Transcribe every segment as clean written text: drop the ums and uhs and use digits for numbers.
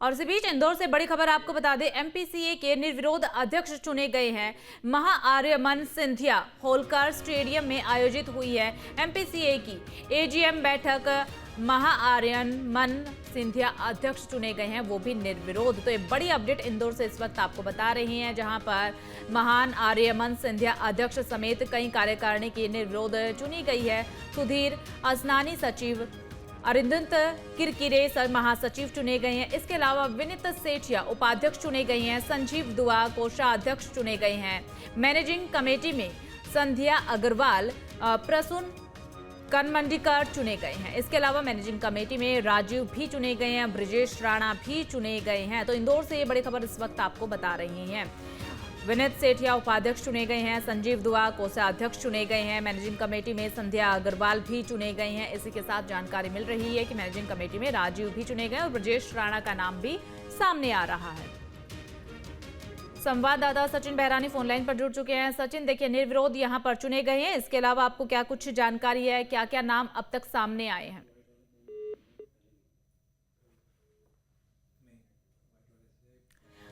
और इसी बीच इंदौर से बड़ी खबर आपको बता दें, एमपीसीए के निर्विरोध अध्यक्ष चुने गए हैं। महाआर्यमन सिंधिया होलकर स्टेडियम में आयोजित हुई है एमपीसीए की एजीएम बैठक। महाआर्यमन सिंधिया अध्यक्ष चुने गए हैं, वो भी निर्विरोध। तो ये बड़ी अपडेट इंदौर से इस वक्त आपको बता रही हैं, जहां पर महान आर्यमन सिंधिया अध्यक्ष समेत कई कार्यकारिणी की निर्विरोध चुनी गई है। सुधीर असनानी सचिव, अरिंदत किरकिरे महासचिव चुने गए हैं। इसके अलावा विनीत सेठिया उपाध्यक्ष चुने गए हैं। संजीव दुआ कोषाध्यक्ष चुने गए हैं। मैनेजिंग कमेटी में संध्या अग्रवाल, प्रसून कनमंडीकर चुने गए हैं। इसके अलावा मैनेजिंग कमेटी में राजीव भी चुने गए हैं, ब्रिजेश राणा भी चुने गए हैं। तो इंदौर से ये बड़ी खबर इस वक्त आपको बता रही हैं। विनीत सेठिया उपाध्यक्ष चुने गए हैं, संजीव दुआ कोषाध्यक्ष चुने गए हैं। मैनेजिंग कमेटी में संध्या अग्रवाल भी चुने गए हैं। इसी के साथ जानकारी मिल रही है कि मैनेजिंग कमेटी में राजीव भी चुने गए और ब्रजेश राणा का नाम भी सामने आ रहा है। संवाददाता सचिन बहरानी फोन लाइन पर जुड़ चुके हैं। सचिन, देखिए निर्विरोध यहां पर चुने गए हैं, इसके अलावा आपको क्या कुछ जानकारी है, क्या क्या नाम अब तक सामने आए हैं?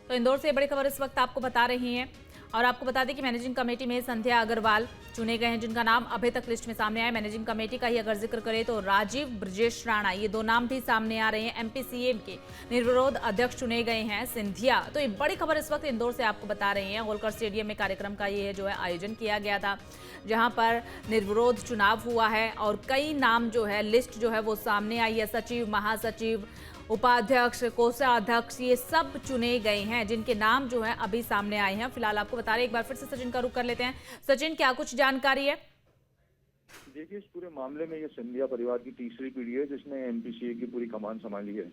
तो इंदौर से बड़ी खबर इस वक्त आपको बता रही हैं और आपको बता दें कि मैनेजिंग कमेटी में संध्या अग्रवाल चुने गए हैं, जिनका नाम अभी तक लिस्ट में सामने आया। मैनेजिंग कमेटी का ही अगर जिक्र करें तो राजीव, ब्रजेश राणा, ये दो नाम भी सामने आ रहे हैं। एमपीसीए के निर्विरोध अध्यक्ष चुने गए हैं सिंधिया। तो ये बड़ी खबर इस वक्त इंदौर से आपको बता रही हैं। होलकर स्टेडियम में कार्यक्रम का ये जो है आयोजन किया गया था, जहां पर निर्विरोध चुनाव हुआ है और कई नाम जो है लिस्ट जो है वो सामने आई है। सचिव, महासचिव, उपाध्यक्ष, कोषाध्यक्ष, ये सब चुने गए हैं, जिनके नाम जो है अभी सामने आए हैं। फिलहाल आपको बता रहे हैं, एक बार फिर से सचिन का रुख कर लेते हैं। सचिन, क्या कुछ जानकारी है? देखिए, इस पूरे मामले में ये सिंधिया परिवार की तीसरी पीढ़ी है जिसने एमपीसीए की पूरी कमान संभाली है।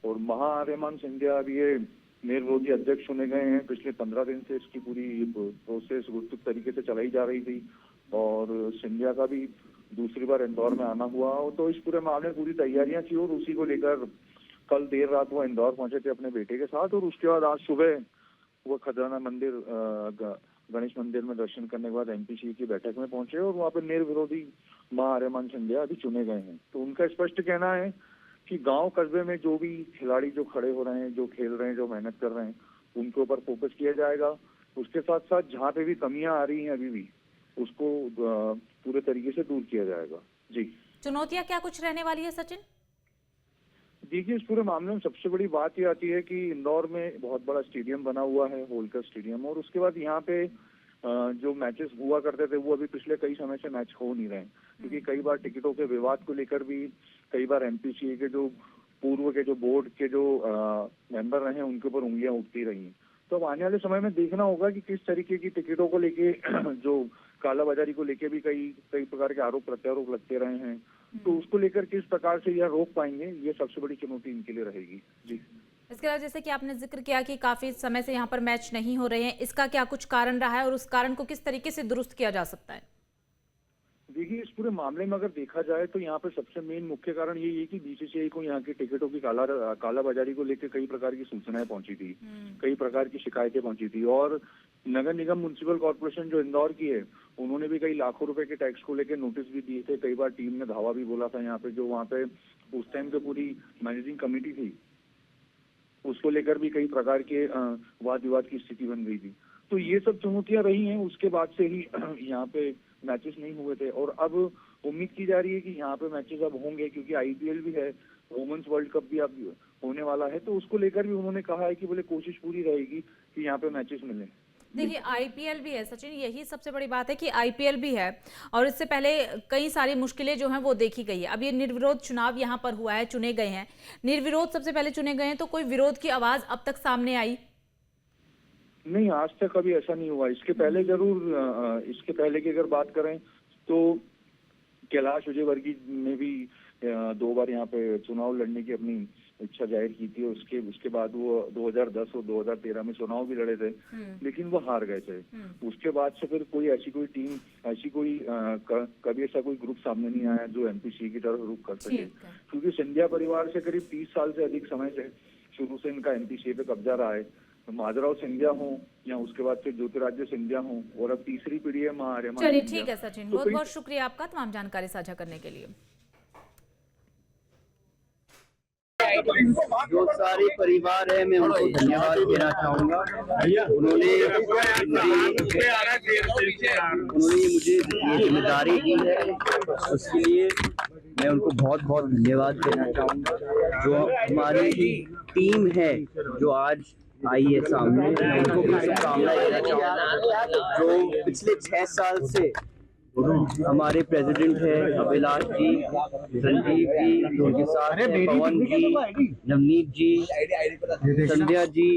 और महाआर्यमन सिंधिया अब ये निर्विरोधी अध्यक्ष चुने गए हैं। पिछले 15 दिन से इसकी पूरी प्रोसेस गुप्त तरीके से चलाई जा रही थी और सिंधिया का भी दूसरी बार इंदौर में आना हुआ। तो इस पूरे मामले में पूरी तैयारियां थी और उसी को लेकर कल देर रात वो इंदौर पहुंचे थे अपने बेटे के साथ और उसके बाद आज सुबह वो खजाना मंदिर, गणेश मंदिर में दर्शन करने के बाद एमपीसीए की बैठक में पहुंचे और वहाँ पे निर्विरोधी महाआर्यमन सिंधिया अभी चुने गए हैं। तो उनका स्पष्ट कहना है कि गांव कस्बे में जो भी खिलाड़ी जो खड़े हो रहे हैं, जो खेल रहे हैं, जो मेहनत कर रहे हैं, उनके ऊपर फोकस किया जाएगा। उसके साथ साथ जहाँ पे भी कमियां आ रही हैं अभी भी, उसको पूरे तरीके से दूर किया जाएगा। जी, चुनौतियां क्या कुछ रहने वाली है सचिन? देखिए, इस पूरे मामले में सबसे बड़ी बात ये आती है कि इंदौर में बहुत बड़ा स्टेडियम बना हुआ है, होलकर स्टेडियम, और उसके बाद यहाँ पे जो मैचेस हुआ करते थे वो अभी पिछले कई समय से मैच हो नहीं रहे, क्योंकि कई बार टिकटों के विवाद को लेकर भी कई बार एमपीसीए के जो पूर्व के जो बोर्ड के जो मेंबर रहे उनके ऊपर उंगलियां उठती रही। तो अब आने वाले समय में देखना होगा कि किस तरीके की टिकटों को लेके जो कालाबाजारी को लेके भी कई प्रकार के आरोप प्रत्यारोप लगते रहे हैं, तो उसको लेकर किस प्रकार से यह रोक पाएंगे, ये सबसे बड़ी चुनौती इनके लिए रहेगी। जी, इसके अलावा जैसे कि आपने जिक्र किया कि काफी समय से यहाँ पर मैच नहीं हो रहे हैं, इसका क्या कुछ कारण रहा है और उस कारण को किस तरीके से दुरुस्त किया जा सकता है? देखिए, इस पूरे मामले में अगर देखा जाए तो यहाँ पे सबसे मेन मुख्य कारण यही है कि बीसीसीआई को यहाँ की टिकटों की कालाबाजारी को लेकर कई प्रकार की सूचनाएं पहुंची थी, कई प्रकार की शिकायतें पहुंची थी। और नगर निगम म्युनिसिपल कॉर्पोरेशन जो इंदौर की है, उन्होंने भी कई लाखों रुपए के टैक्स को लेकर नोटिस भी दिए थे। कई बार टीम ने धावा भी बोला था यहाँ पे, जो वहाँ पे उस टाइम पे पूरी मैनेजिंग कमेटी थी, उसको लेकर भी कई प्रकार के वाद विवाद की स्थिति बन गई थी। तो ये सब चुनौतियां रही हैं। उसके बाद से ही यहाँ पे मैचेस नहीं हुए थे और अब उम्मीद की जा रही है कि यहाँ पे मैचेस अब होंगे, क्योंकि आईपीएल भी है, वुमेन्स वर्ल्ड कप भी अब होने वाला है। तो उसको लेकर भी उन्होंने कहा है कि बोले कोशिश पूरी रहेगी कि यहाँ पे मैचेस मिले। देखिए, आईपीएल भी है सचिन, यही सबसे बड़ी बात है कि आईपीएल भी है और इससे पहले कई सारी मुश्किलें जो हैं वो देखी गई है। अब ये निर्विरोध चुनाव यहाँ पर हुआ है, चुने गए हैं, निर्विरोध सबसे पहले चुने गए हैं, तो कोई विरोध की आवाज अब तक सामने आई नहीं? आज तक कभी ऐसा नहीं हुआ। इसके पहले जरूर, इसके पहले की अगर बात करें तो कैलाश विजयवर्गीय ने भी 2 बार यहाँ पे चुनाव लड़ने की अपनी इच्छा जाहिर की थी। उसके बाद वो 2010 और 2013 में चुनाव भी लड़े थे, लेकिन वो हार गए थे। उसके बाद से फिर कोई ऐसी कोई टीम, ऐसी कोई कभी ऐसा कोई ग्रुप सामने नहीं आया जो एमपीसीए की तरफ रुख कर सके, क्योंकि सिंधिया परिवार से करीब 30 साल से अधिक समय से शुरू से इनका एमपीसीए पे कब्जा रहा है। माधवराव सिंधिया हो या उसके बाद फिर ज्योतिराज्य सिंधिया हो, और अब तीसरी पीढ़ी है महाआर्यमन। चलिए ठीक है सचिन, बहुत बहुत शुक्रिया आपका तमाम जानकारी साझा करने के लिए। जो सारे परिवार है मैं उनको धन्यवाद देना चाहूँगा। उन्होंने मुझे ये जिम्मेदारी दी है, उसके लिए मैं उनको बहुत बहुत धन्यवाद देना चाहूँगा। जो हमारी टीम है जो आज आई है सामने, मैं उनको भी शुभकामनाएं देना चाहूँगा। जो पिछले 6 साल से हमारे प्रेसिडेंट है अभिलाष जी, संजीव जी, उनके साथ हैं पवन जी, नवनीत जी, संध्या जी,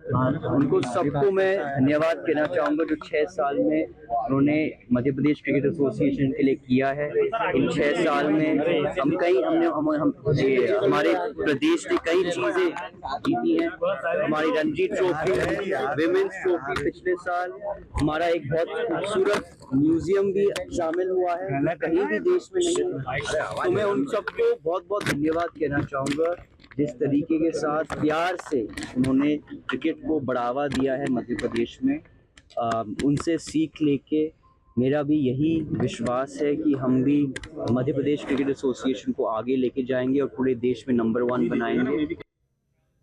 उनको सबको मैं धन्यवाद कहना चाहूँगा जो 6 साल में उन्होंने मध्य प्रदेश क्रिकेट एसोसिएशन के लिए किया है। इन 6 साल में हमारे प्रदेश ने कई चीज़ें जीती हैं। हमारी रणजी ट्रॉफी, विमेंस ट्रॉफी, पिछले साल हमारा एक बहुत खूबसूरत म्यूजियम भी शामिल हुआ है, कहीं भी देश में नहीं। तो मैं उन सबको बहुत बहुत धन्यवाद कहना चाहूँगा जिस तरीके के साथ प्यार से उन्होंने क्रिकेट को बढ़ावा दिया है मध्य प्रदेश में। उनसे सीख लेके मेरा भी यही विश्वास है कि हम भी मध्य प्रदेश क्रिकेट एसोसिएशन को आगे लेके जाएंगे और पूरे देश में नंबर 1 बनाएंगे।